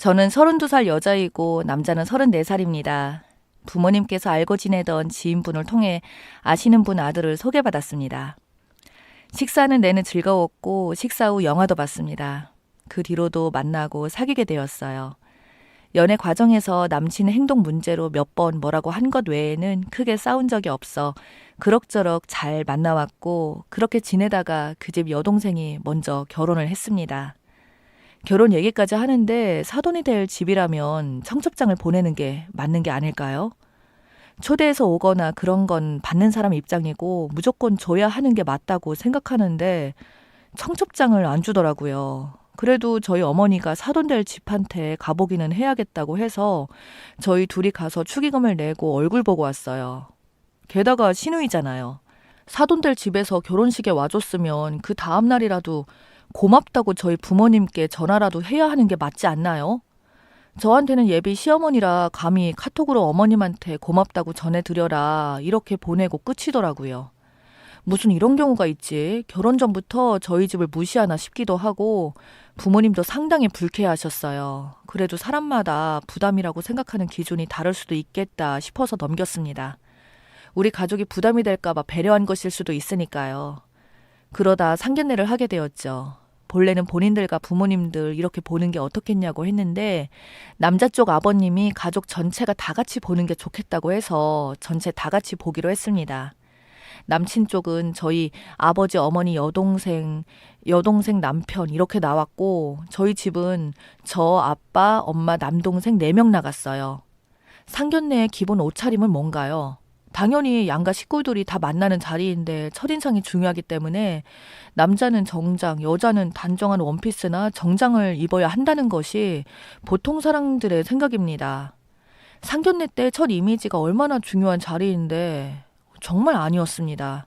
저는 32살 여자이고 남자는 34살입니다. 부모님께서 알고 지내던 지인분을 통해 아시는 분 아들을 소개받았습니다. 식사는 내내 즐거웠고 식사 후 영화도 봤습니다. 그 뒤로도 만나고 사귀게 되었어요. 연애 과정에서 남친의 행동 문제로 몇 번 뭐라고 한 것 외에는 크게 싸운 적이 없어 그럭저럭 잘 만나왔고 그렇게 지내다가 그 집 여동생이 먼저 결혼을 했습니다. 결혼 얘기까지 하는데 사돈이 될 집이라면 청첩장을 보내는 게 맞는 게 아닐까요? 초대해서 오거나 그런 건 받는 사람 입장이고 무조건 줘야 하는 게 맞다고 생각하는데 청첩장을 안 주더라고요. 그래도 저희 어머니가 사돈 될 집한테 가보기는 해야겠다고 해서 저희 둘이 가서 축의금을 내고 얼굴 보고 왔어요. 게다가 시누이잖아요. 사돈 될 집에서 결혼식에 와줬으면 그 다음 날이라도 고맙다고 저희 부모님께 전화라도 해야 하는 게 맞지 않나요? 저한테는 예비 시어머니라 감히 카톡으로 어머님한테 고맙다고 전해드려라 이렇게 보내고 끝이더라고요. 무슨 이런 경우가 있지? 결혼 전부터 저희 집을 무시하나 싶기도 하고 부모님도 상당히 불쾌하셨어요. 그래도 사람마다 부담이라고 생각하는 기준이 다를 수도 있겠다 싶어서 넘겼습니다. 우리 가족이 부담이 될까 봐 배려한 것일 수도 있으니까요. 그러다 상견례를 하게 되었죠. 본래는 본인들과 부모님들 이렇게 보는 게 어떻겠냐고 했는데 남자 쪽 아버님이 가족 전체가 다 같이 보는 게 좋겠다고 해서 전체 다 같이 보기로 했습니다. 남친 쪽은 저희 아버지, 어머니, 여동생 남편 이렇게 나왔고 저희 집은 저 아빠, 엄마, 남동생 4명 나갔어요. 상견례의 기본 옷차림은 뭔가요? 당연히 양가 식구들이 다 만나는 자리인데 첫인상이 중요하기 때문에 남자는 정장, 여자는 단정한 원피스나 정장을 입어야 한다는 것이 보통 사람들의 생각입니다. 상견례 때 첫 이미지가 얼마나 중요한 자리인데 정말 아니었습니다.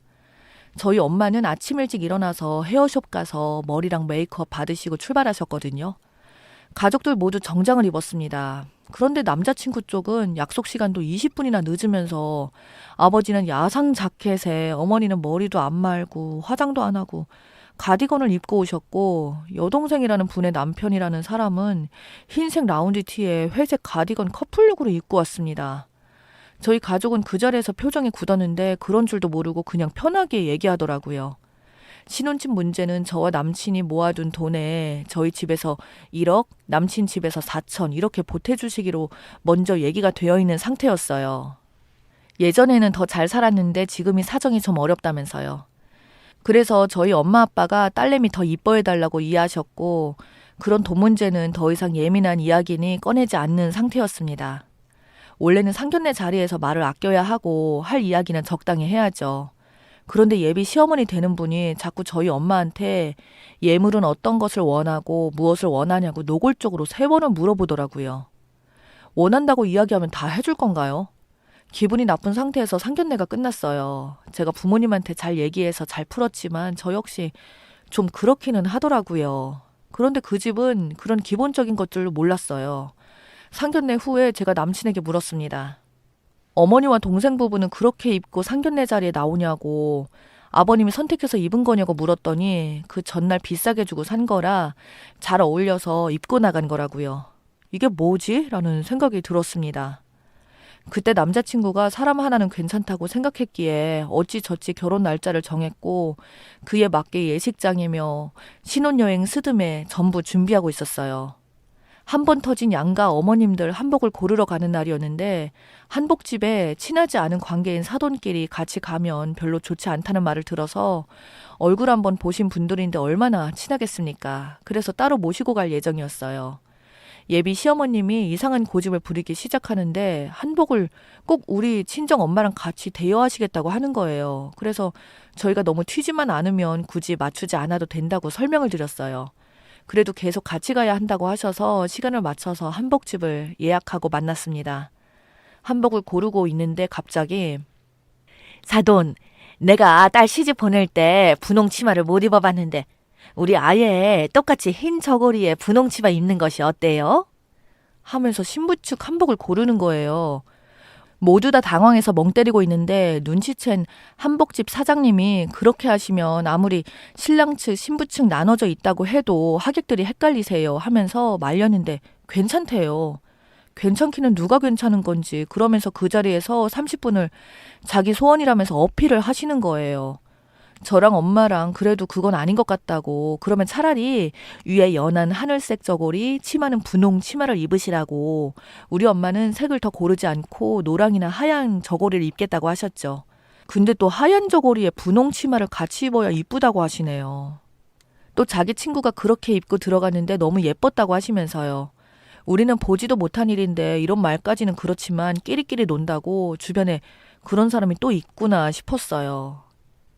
저희 엄마는 아침 일찍 일어나서 헤어숍 가서 머리랑 메이크업 받으시고 출발하셨거든요. 가족들 모두 정장을 입었습니다. 그런데 남자친구 쪽은 약속 시간도 20분이나 늦으면서 아버지는 야상 자켓에 어머니는 머리도 안 말고 화장도 안 하고 가디건을 입고 오셨고 여동생이라는 분의 남편이라는 사람은 흰색 라운지 티에 회색 가디건 커플룩으로 입고 왔습니다. 저희 가족은 그 자리에서 표정이 굳었는데 그런 줄도 모르고 그냥 편하게 얘기하더라고요. 신혼집 문제는 저와 남친이 모아둔 돈에 저희 집에서 1억, 남친 집에서 4천 이렇게 보태주시기로 먼저 얘기가 되어 있는 상태였어요. 예전에는 더 잘 살았는데 지금이 사정이 좀 어렵다면서요. 그래서 저희 엄마 아빠가 딸내미 더 이뻐해달라고 이해하셨고 그런 돈 문제는 더 이상 예민한 이야기니 꺼내지 않는 상태였습니다. 원래는 상견례 자리에서 말을 아껴야 하고 할 이야기는 적당히 해야죠. 그런데 예비 시어머니 되는 분이 자꾸 저희 엄마한테 예물은 어떤 것을 원하고 무엇을 원하냐고 노골적으로 3번을 물어보더라고요. 원한다고 이야기하면 다 해줄 건가요? 기분이 나쁜 상태에서 상견례가 끝났어요. 제가 부모님한테 잘 얘기해서 잘 풀었지만 저 역시 좀 그렇기는 하더라고요. 그런데 그 집은 그런 기본적인 것들을 몰랐어요. 상견례 후에 제가 남친에게 물었습니다. 어머니와 동생 부부는 그렇게 입고 상견례 자리에 나오냐고 아버님이 선택해서 입은 거냐고 물었더니 그 전날 비싸게 주고 산 거라 잘 어울려서 입고 나간 거라고요. 이게 뭐지? 라는 생각이 들었습니다. 그때 남자친구가 사람 하나는 괜찮다고 생각했기에 어찌저찌 결혼 날짜를 정했고 그에 맞게 예식장이며 신혼여행 스드메 전부 준비하고 있었어요. 한 번 터진 양가 어머님들 한복을 고르러 가는 날이었는데 한복집에 친하지 않은 관계인 사돈끼리 같이 가면 별로 좋지 않다는 말을 들어서 얼굴 한번 보신 분들인데 얼마나 친하겠습니까? 그래서 따로 모시고 갈 예정이었어요. 예비 시어머님이 이상한 고집을 부리기 시작하는데 한복을 꼭 우리 친정 엄마랑 같이 대여하시겠다고 하는 거예요. 그래서 저희가 너무 튀지만 않으면 굳이 맞추지 않아도 된다고 설명을 드렸어요. 그래도 계속 같이 가야 한다고 하셔서 시간을 맞춰서 한복집을 예약하고 만났습니다. 한복을 고르고 있는데 갑자기 사돈, 내가 딸 시집 보낼 때 분홍 치마를 못 입어봤는데 우리 아예 똑같이 흰 저고리에 분홍 치마 입는 것이 어때요? 하면서 신부 측 한복을 고르는 거예요. 모두 다 당황해서 멍 때리고 있는데 눈치챈 한복집 사장님이 그렇게 하시면 아무리 신랑 측 신부 측 나눠져 있다고 해도 하객들이 헷갈리세요 하면서 말렸는데 괜찮대요. 괜찮기는 누가 괜찮은 건지 그러면서 그 자리에서 30분을 자기 소원이라면서 어필을 하시는 거예요. 저랑 엄마랑 그래도 그건 아닌 것 같다고 그러면 차라리 위에 연한 하늘색 저고리 치마는 분홍 치마를 입으시라고 우리 엄마는 색을 더 고르지 않고 노랑이나 하얀 저고리를 입겠다고 하셨죠. 근데 또 하얀 저고리에 분홍 치마를 같이 입어야 이쁘다고 하시네요. 또 자기 친구가 그렇게 입고 들어갔는데 너무 예뻤다고 하시면서요. 우리는 보지도 못한 일인데 이런 말까지는 그렇지만 끼리끼리 논다고 주변에 그런 사람이 또 있구나 싶었어요.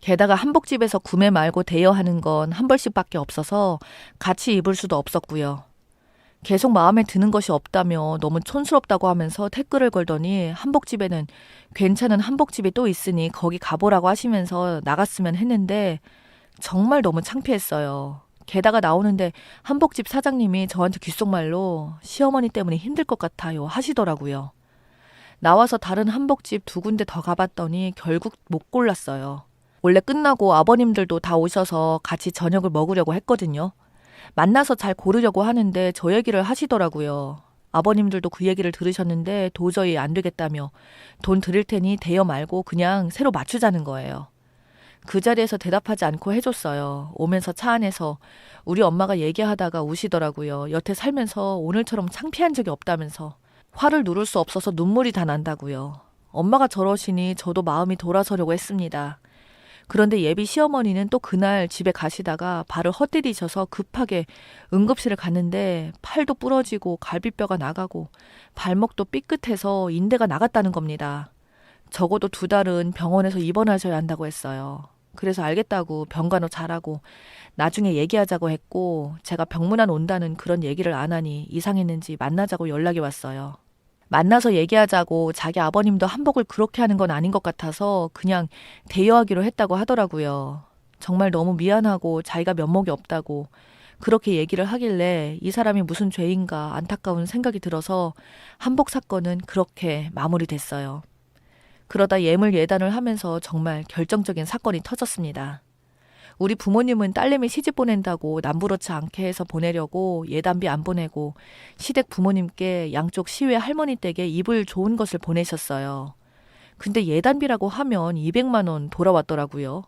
게다가 한복집에서 구매 말고 대여하는 건 한 벌씩밖에 없어서 같이 입을 수도 없었고요. 계속 마음에 드는 것이 없다며 너무 촌스럽다고 하면서 태클을 걸더니 한복집에는 괜찮은 한복집이 또 있으니 거기 가보라고 하시면서 나갔으면 했는데 정말 너무 창피했어요. 게다가 나오는데 한복집 사장님이 저한테 귓속말로 시어머니 때문에 힘들 것 같아요 하시더라고요. 나와서 다른 한복집 2군데 더 가봤더니 결국 못 골랐어요. 원래 끝나고 아버님들도 다 오셔서 같이 저녁을 먹으려고 했거든요. 만나서 잘 고르려고 하는데 저 얘기를 하시더라고요. 아버님들도 그 얘기를 들으셨는데 도저히 안 되겠다며 돈 드릴 테니 대여 말고 그냥 새로 맞추자는 거예요. 그 자리에서 대답하지 않고 해줬어요. 오면서 차 안에서 우리 엄마가 얘기하다가 우시더라고요. 여태 살면서 오늘처럼 창피한 적이 없다면서. 화를 누를 수 없어서 눈물이 다 난다고요. 엄마가 저러시니 저도 마음이 돌아서려고 했습니다. 그런데 예비 시어머니는 또 그날 집에 가시다가 발을 헛디디셔서 급하게 응급실을 갔는데 팔도 부러지고 갈비뼈가 나가고 발목도 삐끗해서 인대가 나갔다는 겁니다. 적어도 2달은 병원에서 입원하셔야 한다고 했어요. 그래서 알겠다고 병간호 잘하고 나중에 얘기하자고 했고 제가 병문안 온다는 그런 얘기를 안 하니 이상했는지 만나자고 연락이 왔어요. 만나서 얘기하자고 자기 아버님도 한복을 그렇게 하는 건 아닌 것 같아서 그냥 대여하기로 했다고 하더라고요. 정말 너무 미안하고 자기가 면목이 없다고 그렇게 얘기를 하길래 이 사람이 무슨 죄인가 안타까운 생각이 들어서 한복 사건은 그렇게 마무리됐어요. 그러다 예물 예단을 하면서 정말 결정적인 사건이 터졌습니다. 우리 부모님은 딸내미 시집 보낸다고 남부럽지 않게 해서 보내려고 예단비 안 보내고 시댁 부모님께 양쪽 시외 할머니 댁에 입을 좋은 것을 보내셨어요. 근데 예단비라고 하면 200만 원 돌아왔더라고요.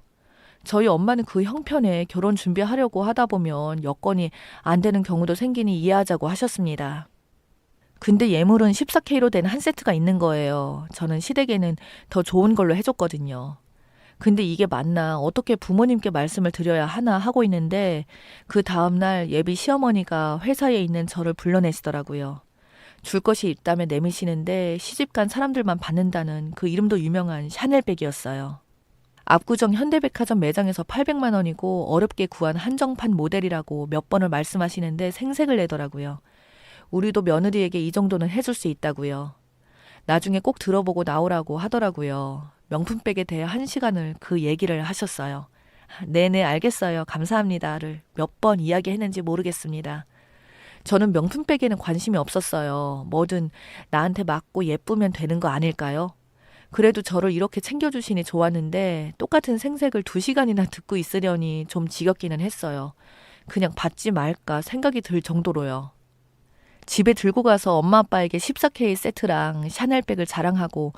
저희 엄마는 그 형편에 결혼 준비하려고 하다 보면 여건이 안 되는 경우도 생기니 이해하자고 하셨습니다. 근데 예물은 14K로 된 한 세트가 있는 거예요. 저는 시댁에는 더 좋은 걸로 해줬거든요. 근데 이게 맞나 어떻게 부모님께 말씀을 드려야 하나 하고 있는데 그 다음날 예비 시어머니가 회사에 있는 저를 불러내시더라고요. 줄 것이 있다며 내미시는데 시집간 사람들만 받는다는 그 이름도 유명한 샤넬백이었어요. 압구정 현대백화점 매장에서 800만 원이고 어렵게 구한 한정판 모델이라고 몇 번을 말씀하시는데 생색을 내더라고요. 우리도 며느리에게 이 정도는 해줄 수 있다고요. 나중에 꼭 들어보고 나오라고 하더라고요. 명품백에 대해 1시간을 그 얘기를 하셨어요. 네네 알겠어요. 감사합니다를 몇 번 이야기했는지 모르겠습니다. 저는 명품백에는 관심이 없었어요. 뭐든 나한테 맞고 예쁘면 되는 거 아닐까요? 그래도 저를 이렇게 챙겨주시니 좋았는데 똑같은 생색을 2시간이나 듣고 있으려니 좀 지겹기는 했어요. 그냥 받지 말까 생각이 들 정도로요. 집에 들고 가서 엄마 아빠에게 14K 세트랑 샤넬백을 자랑하고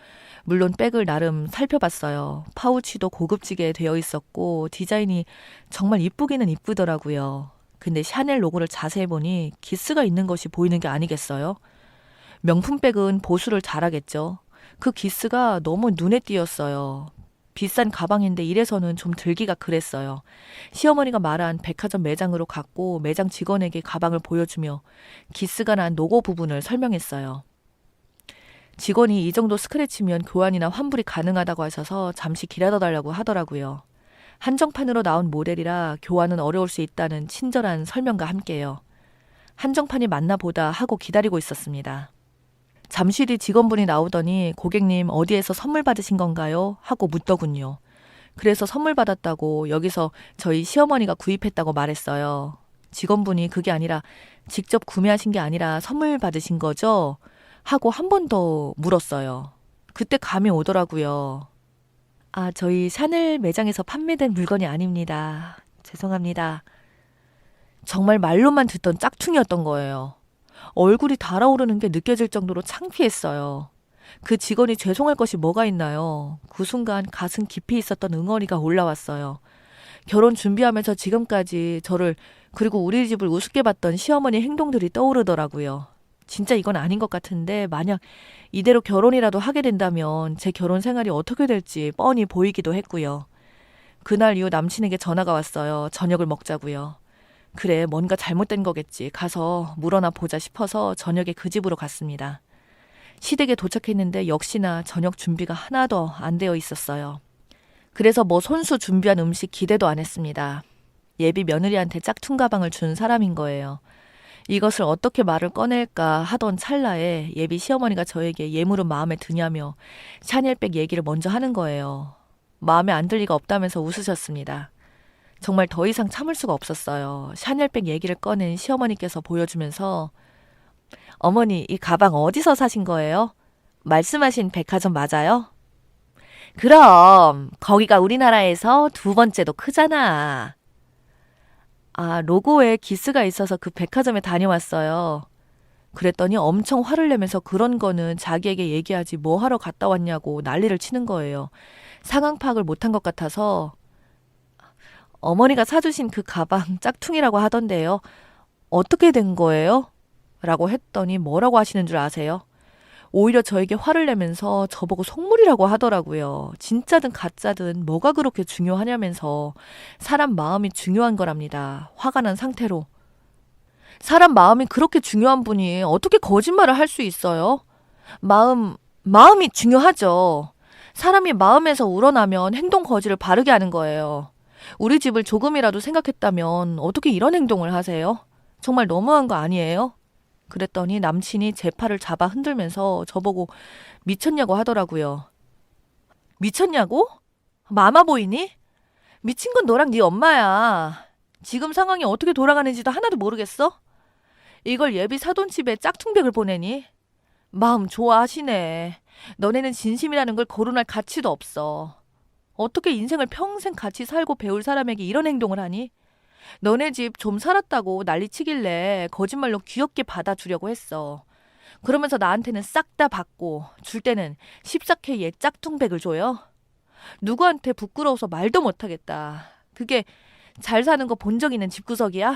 물론 백을 나름 살펴봤어요. 파우치도 고급지게 되어 있었고 디자인이 정말 이쁘기는 이쁘더라고요. 근데 샤넬 로고를 자세히 보니 기스가 있는 것이 보이는 게 아니겠어요? 명품백은 보수를 잘하겠죠. 그 기스가 너무 눈에 띄었어요. 비싼 가방인데 이래서는 좀 들기가 그랬어요. 시어머니가 말한 백화점 매장으로 갔고 매장 직원에게 가방을 보여주며 기스가 난 로고 부분을 설명했어요. 직원이 이 정도 스크래치면 교환이나 환불이 가능하다고 하셔서 잠시 기다려달라고 하더라고요. 한정판으로 나온 모델이라 교환은 어려울 수 있다는 친절한 설명과 함께요. 한정판이 맞나 보다 하고 기다리고 있었습니다. 잠시 뒤 직원분이 나오더니 고객님 어디에서 선물 받으신 건가요? 하고 묻더군요. 그래서 선물 받았다고 여기서 저희 시어머니가 구입했다고 말했어요. 직원분이 그게 아니라 직접 구매하신 게 아니라 선물 받으신 거죠? 하고 한 번 더 물었어요. 그때 감이 오더라고요. 아, 저희 샤넬 매장에서 판매된 물건이 아닙니다. 죄송합니다. 정말 말로만 듣던 짝퉁이었던 거예요. 얼굴이 달아오르는 게 느껴질 정도로 창피했어요. 그 직원이 죄송할 것이 뭐가 있나요? 그 순간 가슴 깊이 있었던 응어리가 올라왔어요. 결혼 준비하면서 지금까지 저를 그리고 우리 집을 우습게 봤던 시어머니 행동들이 떠오르더라고요. 진짜 이건 아닌 것 같은데 만약 이대로 결혼이라도 하게 된다면 제 결혼 생활이 어떻게 될지 뻔히 보이기도 했고요. 그날 이후 남친에게 전화가 왔어요. 저녁을 먹자고요. 그래, 뭔가 잘못된 거겠지. 가서 물어나 보자 싶어서 저녁에 그 집으로 갔습니다. 시댁에 도착했는데 역시나 저녁 준비가 하나도 안 되어 있었어요. 그래서 뭐 손수 준비한 음식 기대도 안 했습니다. 예비 며느리한테 짝퉁 가방을 준 사람인 거예요. 이것을 어떻게 말을 꺼낼까 하던 찰나에 예비 시어머니가 저에게 예물은 마음에 드냐며 샤넬백 얘기를 먼저 하는 거예요. 마음에 안 들 리가 없다면서 웃으셨습니다. 정말 더 이상 참을 수가 없었어요. 샤넬백 얘기를 꺼낸 시어머니께서 보여주면서 어머니, 이 가방 어디서 사신 거예요? 말씀하신 백화점 맞아요? 그럼 거기가 우리나라에서 두 번째도 크잖아. 아, 로고에 기스가 있어서 그 백화점에 다녀왔어요. 그랬더니 엄청 화를 내면서 그런 거는 자기에게 얘기하지 뭐 하러 갔다 왔냐고 난리를 치는 거예요. 상황 파악을 못한 것 같아서 어머니가 사주신 그 가방 짝퉁이라고 하던데요. 어떻게 된 거예요? 라고 했더니 뭐라고 하시는 줄 아세요? 오히려 저에게 화를 내면서 저보고 속물이라고 하더라고요. 진짜든 가짜든 뭐가 그렇게 중요하냐면서 사람 마음이 중요한 거랍니다. 화가 난 상태로. 사람 마음이 그렇게 중요한 분이 어떻게 거짓말을 할 수 있어요? 마음이 중요하죠. 사람이 마음에서 우러나면 행동 거지를 바르게 하는 거예요. 우리 집을 조금이라도 생각했다면 어떻게 이런 행동을 하세요? 정말 너무한 거 아니에요? 그랬더니 남친이 제 팔을 잡아 흔들면서 저보고 미쳤냐고 하더라고요. 미쳤냐고? 마마 보이니? 미친 건 너랑 네 엄마야. 지금 상황이 어떻게 돌아가는지도 하나도 모르겠어? 이걸 예비 사돈집에 짝퉁백을 보내니? 마음 좋아하시네. 너네는 진심이라는 걸 거론할 가치도 없어. 어떻게 인생을 평생 같이 살고 배울 사람에게 이런 행동을 하니? 너네 집 좀 살았다고 난리치길래 거짓말로 귀엽게 받아주려고 했어. 그러면서 나한테는 싹 다 받고 줄 때는 14K의 짝퉁백을 줘요? 누구한테 부끄러워서 말도 못하겠다. 그게 잘 사는 거 본 적 있는 집구석이야?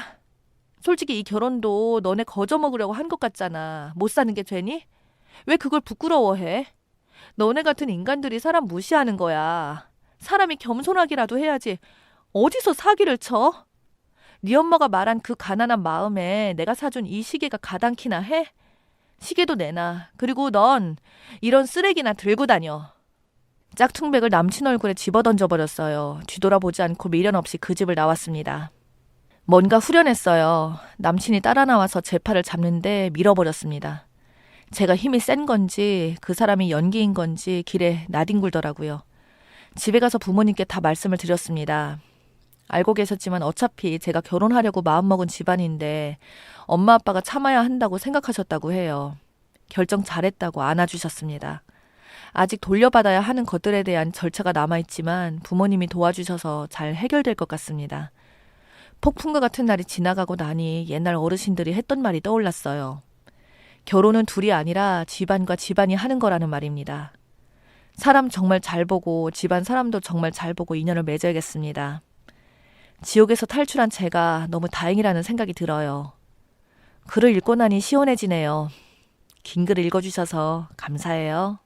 솔직히 이 결혼도 너네 거저먹으려고 한 것 같잖아. 못 사는 게 죄니? 왜 그걸 부끄러워해? 너네 같은 인간들이 사람 무시하는 거야. 사람이 겸손하기라도 해야지. 어디서 사기를 쳐? 네 엄마가 말한 그 가난한 마음에 내가 사준 이 시계가 가당키나 해? 시계도 내놔. 그리고 넌 이런 쓰레기나 들고 다녀. 짝퉁백을 남친 얼굴에 집어던져버렸어요. 뒤돌아보지 않고 미련 없이 그 집을 나왔습니다. 뭔가 후련했어요. 남친이 따라 나와서 제 팔을 잡는데 밀어버렸습니다. 제가 힘이 센 건지 그 사람이 연기인 건지 길에 나뒹굴더라고요. 집에 가서 부모님께 다 말씀을 드렸습니다. 알고 계셨지만 어차피 제가 결혼하려고 마음먹은 집안인데 엄마 아빠가 참아야 한다고 생각하셨다고 해요. 결정 잘했다고 안아주셨습니다. 아직 돌려받아야 하는 것들에 대한 절차가 남아있지만 부모님이 도와주셔서 잘 해결될 것 같습니다. 폭풍과 같은 날이 지나가고 나니 옛날 어르신들이 했던 말이 떠올랐어요. 결혼은 둘이 아니라 집안과 집안이 하는 거라는 말입니다. 사람 정말 잘 보고 집안 사람도 정말 잘 보고 인연을 맺어야겠습니다. 지옥에서 탈출한 제가 너무 다행이라는 생각이 들어요. 글을 읽고 나니 시원해지네요. 긴 글 읽어주셔서 감사해요.